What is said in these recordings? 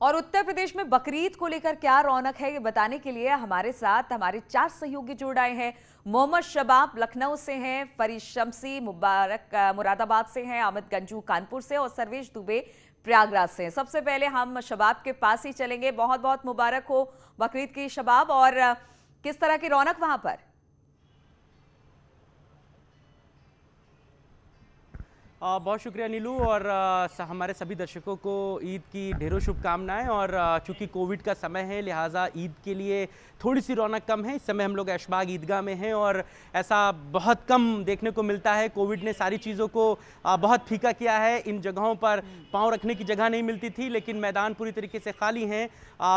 और उत्तर प्रदेश में बकरीद को लेकर क्या रौनक है, ये बताने के लिए हमारे साथ हमारे 4 सहयोगी जुड़ आए हैं। मोहम्मद शबाब लखनऊ से हैं, फरीद शम्सी मुबारक मुरादाबाद से हैं, अमित गंजू कानपुर से और सर्वेश दुबे प्रयागराज से। सबसे पहले हम शबाब के पास ही चलेंगे। बहुत बहुत मुबारक हो बकरीद की शबाब। और किस तरह की रौनक वहां पर? बहुत शुक्रिया नीलू, और हमारे सभी दर्शकों को ईद की ढेरों शुभकामनाएं। और चूंकि कोविड का समय है लिहाजा ईद के लिए थोड़ी सी रौनक कम है। इस समय हम लोग ऐशबाग ईदगाह में हैं और ऐसा बहुत कम देखने को मिलता है। कोविड ने सारी चीज़ों को बहुत फीका किया है। इन जगहों पर पाँव रखने की जगह नहीं मिलती थी, लेकिन मैदान पूरी तरीके से खाली हैं।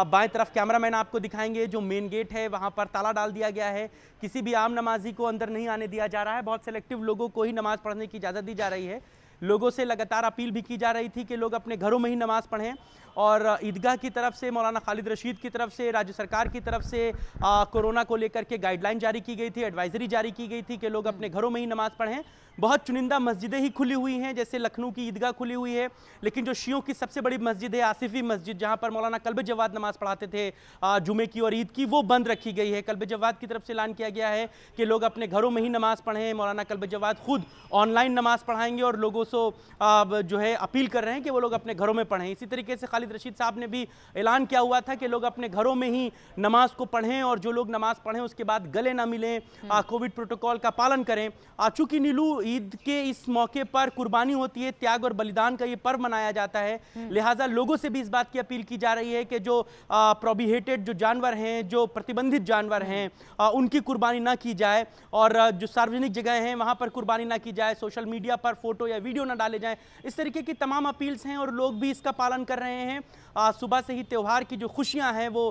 बाएं तरफ कैमरामैन आपको दिखाएंगे, जो मेन गेट है वहाँ पर ताला डाल दिया गया है। किसी भी आम नमाजी को अंदर नहीं आने दिया जा रहा है। बहुत सेलेक्टिव लोगों को ही नमाज पढ़ने की इजाज़त दी जा रही है। लोगों से लगातार अपील भी की जा रही थी कि लोग अपने घरों में ही नमाज पढ़ें। और ईदगाह की तरफ से, मौलाना खालिद रशीद की तरफ से, राज्य सरकार की तरफ से कोरोना को लेकर के गाइडलाइन जारी की गई थी, एडवाइजरी जारी की गई थी कि लोग अपने घरों में ही नमाज पढ़ें। बहुत चुनिंदा मस्जिदें ही खुली हुई हैं, जैसे लखनऊ की ईदगाह खुली हुई है, लेकिन जो शियों की सबसे बड़ी मस्जिद है आसिफी मस्जिद, जहां पर मौलाना कल्ब जवाद नमाज पढ़ाते थे जुमे की और ईद की, वो बंद रखी गई है। कल्ब जवाद की तरफ से ऐलान किया गया है कि लोग अपने घरों में ही नमाज पढ़ें। मौलाना कल्ब जवाद खुद ऑनलाइन नमाज पढ़ाएंगे और लोगों से जो है अपील कर रहे हैं कि वो लोग अपने घरों में पढ़ें। इसी तरीके से खालिद रशीद साहब ने भी ऐलान किया हुआ था कि लोग अपने घरों में ही नमाज को पढ़ें और जो लोग नमाज पढ़ें उसके बाद गले ना मिलें, कोविड प्रोटोकॉल का पालन करें। चूंकि नीलू ईद के इस मौके पर कुर्बानी होती है, त्याग और बलिदान का ये पर्व मनाया जाता है, लिहाजा लोगों से भी इस बात की अपील की जा रही है कि जो प्रोहिबिटेड जो जानवर हैं, जो प्रतिबंधित जानवर हैं, उनकी कुर्बानी ना की जाए और जो सार्वजनिक जगह हैं वहां पर कुर्बानी ना की जाए, सोशल मीडिया पर फोटो या वीडियो ना डाले जाएं। इस तरीके की तमाम अपील्स हैं और लोग भी इसका पालन कर रहे हैं। सुबह से ही त्यौहार की जो खुशियां हैं वो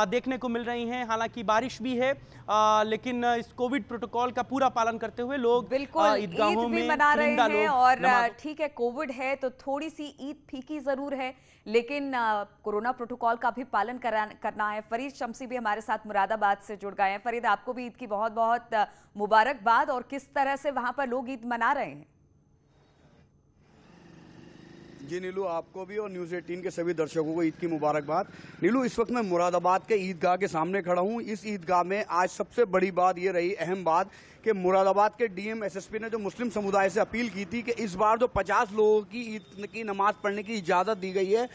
देखने को मिल रही हैं। हालांकि बारिश भी है, लेकिन इस कोविड प्रोटोकॉल का पूरा पालन करते हुए लोग बिल्कुल ईदगाहों ईद भी में मना रहे हैं। और ठीक है, कोविड है तो थोड़ी सी ईद फीकी जरूर है, लेकिन कोरोना प्रोटोकॉल का भी पालन करना है। फरीद शम्सी भी हमारे साथ मुरादाबाद से जुड़ गए हैं। फरीद, आपको भी ईद की बहुत बहुत मुबारकबाद। और किस तरह से वहां पर लोग ईद मना रहे हैं? जी नीलू, आपको भी और न्यूज़ 18 के सभी दर्शकों को ईद की मुबारकबाद। नीलू, इस वक्त मैं मुरादाबाद के ईदगाह के सामने खड़ा हूँ। इस ईदगाह में आज सबसे बड़ी बात ये रही, अहम बात, कि मुरादाबाद के डीएम एसएसपी ने जो मुस्लिम समुदाय से अपील की थी कि इस बार जो 50 लोगों की ईद की नमाज पढ़ने की इजाज़त दी गई है,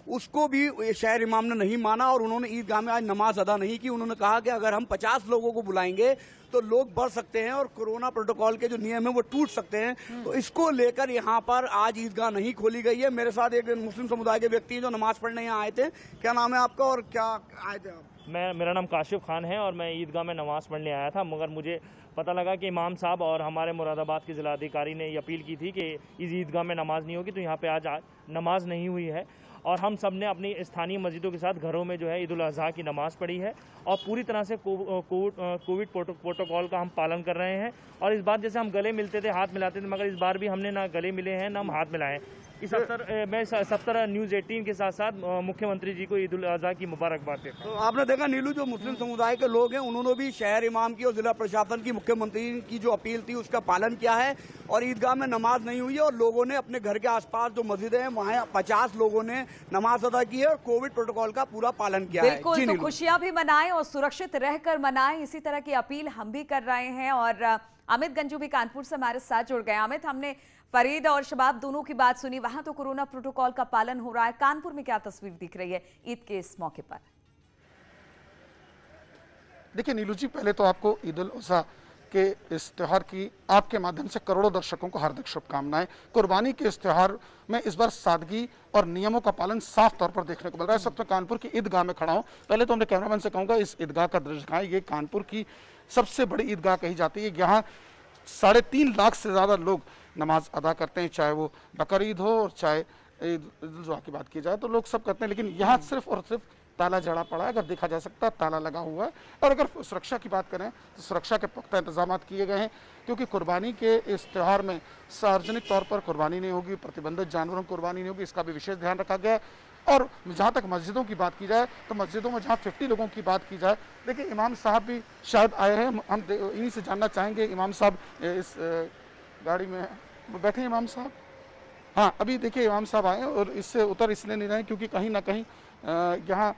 उसको भी शहर इमाम ने नहीं माना और उन्होंने ईदगाह में आज नमाज अदा नहीं की। उन्होंने कहा कि अगर हम 50 लोगों को बुलाएंगे तो लोग बढ़ सकते हैं और कोरोना प्रोटोकॉल के जो नियम है वो टूट सकते हैं। तो इसको लेकर यहाँ पर आज ईदगाह नहीं खोली गई है। मेरे साथ एक मुस्लिम समुदाय के व्यक्ति हैं जो नमाज पढ़ने यहाँ आए थे। क्या नाम है आपका और क्या आए थे आप? मेरा नाम काशिफ खान है और मैं ईदगाह में नमाज़ पढ़ने आया था, मगर मुझे पता लगा कि इमाम साहब और हमारे मुरादाबाद के ज़िलाधिकारी ने ये अपील की थी कि इस ईदगाह में नमाज नहीं होगी, तो यहाँ पे आज नमाज नहीं हुई है। और हम सब ने अपनी स्थानीय मस्जिदों के साथ घरों में जो है ईद उल अज़हा की नमाज़ पढ़ी है और पूरी तरह से कोविड प्रोटोकॉल का हम पालन कर रहे हैं। और इस बार जैसे हम गले मिलते थे, हाथ मिलाते थे, मगर इस बार भी हमने ना गले मिले हैं ना हम हाथ मिलाए। इस अवसर मैं न्यूज़ 18 के साथ साथ मुख्यमंत्री जी को ईद उल अज़हा की मुबारकबाद देता हूं। तो आपने देखा नीलू, जो मुस्लिम समुदाय के लोग हैं उन्होंने भी शहर इमाम की और जिला प्रशासन की, मुख्यमंत्री की जो अपील थी उसका पालन किया है और ईदगाह में नमाज नहीं हुई है और लोगों ने अपने घर के आसपास जो मस्जिदें हैं वहाँ 50 लोगों ने नमाज अदा की है और कोविड प्रोटोकॉल का पूरा पालन किया है। बिल्कुल, तो खुशियां भी मनाएं और सुरक्षित रहकर मनाएं, इसी तरह की अपील हम भी कर रहे हैं। और अमित गंजू भी कानपुर से हमारे साथ जुड़ गए। अमित, हमने फरीद और शबाब दोनों की बात सुनी, वहां तो कोरोना प्रोटोकॉल का पालन हो रहा है, कानपुर में क्या तस्वीर दिख रही है ईद के इस मौके पर? देखिए नीलू जी, पहले तो आपको ईद उल अज़हा के इस त्यौहार की आपके माध्यम से करोड़ों दर्शकों को हार्दिक शुभकामनाएं। कुर्बानी के इस त्यौहार में इस बार सादगी और नियमों का पालन साफ तौर पर देखने को मिल रहा है। सब तो कानपुर की ईदगाह में खड़ा हूं। पहले तो अपने कैमरामैन से कहूंगा इस ईदगाह का दृश्य दिखाएं। ये कानपुर की सबसे बड़ी ईदगाह कही जाती है। यहाँ 3.5 लाख से ज्यादा लोग नमाज अदा करते हैं, चाहे वो बकरीद हो और चाहे ईद उल अज़हा की बात की जाए तो लोग सब करते हैं। लेकिन यहाँ सिर्फ और सिर्फ ताला जड़ा पड़ा है, अगर देखा जा सकता है ताला लगा हुआ है। और अगर सुरक्षा की बात करें तो सुरक्षा के पुख्ता इंतजाम किए गए हैं, क्योंकि कुर्बानी के इस त्यौहार में सार्वजनिक तौर पर कुर्बानी नहीं होगी, प्रतिबंधित जानवरों की कुर्बानी नहीं होगी, इसका भी विशेष ध्यान रखा गया है। और जहाँ तक मस्जिदों की बात की जाए तो मस्जिदों में जहाँ 50 लोगों की बात की जाए, देखिए इमाम साहब भी शायद आए हैं, हम इन्हीं से जानना चाहेंगे। इमाम साहब इस गाड़ी में बैठे, इमाम साहब हाँ, अभी देखिए इमाम साहब आए और इससे उतर इसलिए नहीं रहे क्योंकि कहीं ना कहीं यहाँ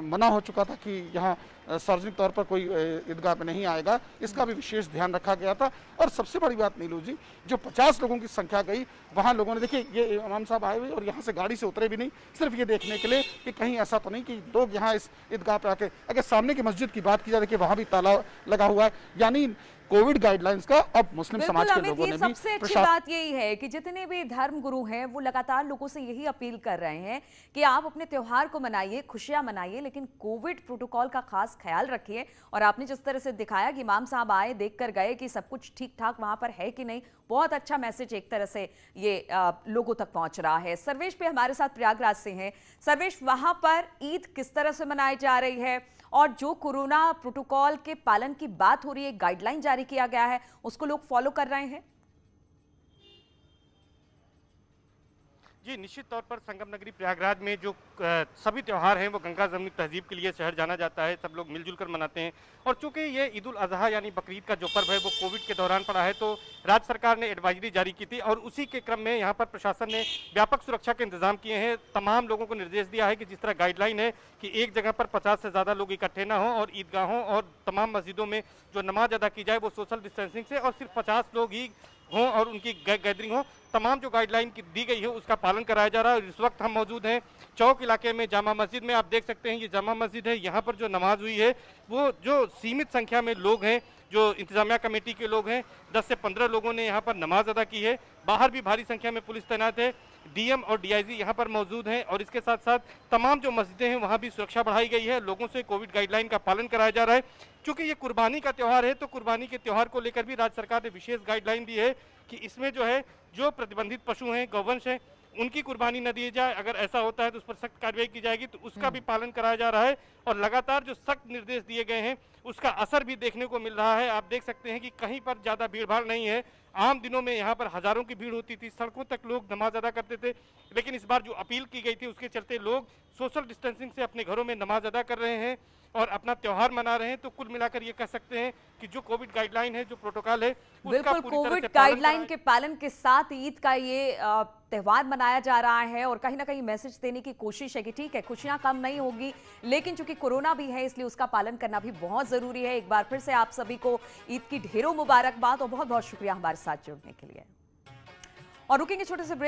मना हो चुका था कि यहाँ सार्वजनिक तौर पर कोई ईदगाह पे नहीं आएगा, इसका भी विशेष ध्यान रखा गया था। और सबसे बड़ी बात नीलू जी, जो 50 लोगों की संख्या गई, वहाँ लोगों ने देखिए ये इमाम साहब आए हुए और यहाँ से गाड़ी से उतरे भी नहीं, सिर्फ ये देखने के लिए कि कहीं ऐसा तो नहीं कि लोग यहाँ इस ईदगाह पे आके, अगर सामने की मस्जिद की बात की जाए देखिए वहाँ भी ताला लगा हुआ है, यानी कोविड गाइडलाइंस का अब मुस्लिम समाज के लोगों ने भी सबसे अच्छी बात यही है कि जितने भी धर्म गुरु हैं वो लगातार लोगों से यही अपील कर रहे हैं कि आप अपने त्योहार को मनाइए, खुशियां मनाइए, लेकिन कोविड प्रोटोकॉल का खास ख्याल रखिए। और आपने जिस तरह से दिखाया कि इमाम साहब आए, देख कर गए कि सब कुछ ठीक ठाक वहां पर है कि नहीं, बहुत अच्छा मैसेज एक तरह से ये लोगों तक पहुंच रहा है। सर्वेश पे हमारे साथ प्रयागराज से हैं। सर्वेश, वहां पर ईद किस तरह से मनाई जा रही है और जो कोरोना प्रोटोकॉल के पालन की बात हो रही है, गाइडलाइन जारी किया गया है, उसको लोग फॉलो कर रहे हैं? जी, निश्चित तौर पर संगम नगरी प्रयागराज में जो सभी त्यौहार हैं वो गंगा जमुनी तहजीब के लिए शहर जाना जाता है, सब लोग मिलजुल कर मनाते हैं। और चूंकि ये ईद उल अजहा यानी बकरीद का जो पर्व है वो कोविड के दौरान पड़ा है, तो राज्य सरकार ने एडवाइजरी जारी की थी और उसी के क्रम में यहाँ पर प्रशासन ने व्यापक सुरक्षा के इंतजाम किए हैं। तमाम लोगों को निर्देश दिया है कि जिस तरह गाइडलाइन है कि एक जगह पर 50 से ज़्यादा लोग इकट्ठे ना हों और ईदगाहों और तमाम मस्जिदों में जो नमाज अदा की जाए वो सोशल डिस्टेंसिंग से और सिर्फ 50 लोग ही हों और उनकी गैदरिंग हो, तमाम जो गाइडलाइन दी गई है उसका पालन कराया जा रहा है। इस वक्त हम मौजूद हैं चौक इलाके में जामा मस्जिद में। आप देख सकते हैं ये जामा मस्जिद है, यहाँ पर जो नमाज हुई है वो जो सीमित संख्या में लोग हैं, जो इंतजामिया कमेटी के लोग हैं, 10 से 15 लोगों ने यहाँ पर नमाज अदा की है। बाहर भी भारी संख्या में पुलिस तैनात है, डीएम और डीआईजी यहाँ पर मौजूद हैं और इसके साथ साथ तमाम जो मस्जिदें हैं वहाँ भी सुरक्षा बढ़ाई गई है। लोगों से कोविड गाइडलाइन का पालन कराया जा रहा है। क्योंकि ये कुर्बानी का त्यौहार है तो कुर्बानी के त्यौहार को लेकर भी राज्य सरकार ने विशेष गाइडलाइन दी है कि इसमें जो है जो प्रतिबंधित पशु हैं, गौवंश हैं, उनकी कुर्बानी न दी जाए। अगर ऐसा होता है तो उस पर सख्त कार्रवाई की जाएगी, तो उसका भी पालन कराया जा रहा है। और लगातार जो सख्त निर्देश दिए गए हैं उसका असर भी देखने को मिल रहा है। आप देख सकते हैं कि कहीं पर ज़्यादा भीड़ भाड़ नहीं है। आम दिनों में यहाँ पर हजारों की भीड़ होती थी, सड़कों तक लोग नमाज अदा करते थे, लेकिन इस बार जो अपील की गई थी उसके चलते लोग सोशल डिस्टेंसिंग से अपने घरों में नमाज अदा कर रहे हैं और अपना त्यौहार मना रहे हैं। तो कुल मिलाकर ये कह सकते हैं कि जो कोविड गाइडलाइन है, जो प्रोटोकॉल है, बिल्कुल कोविड गाइडलाइन के पालन के साथ ईद का ये त्यौहार मनाया जा रहा है और कहीं ना कहीं मैसेज देने की कोशिश है कि ठीक है, खुशियां कम नहीं होगी, लेकिन चूंकि कोरोना भी है इसलिए उसका पालन करना भी बहुत जरूरी है। एक बार फिर से आप सभी को ईद की ढेरों मुबारकबाद और बहुत बहुत शुक्रिया हमारे साथ जुड़ने के लिए। और रुकेंगे छोटे से ब्रेक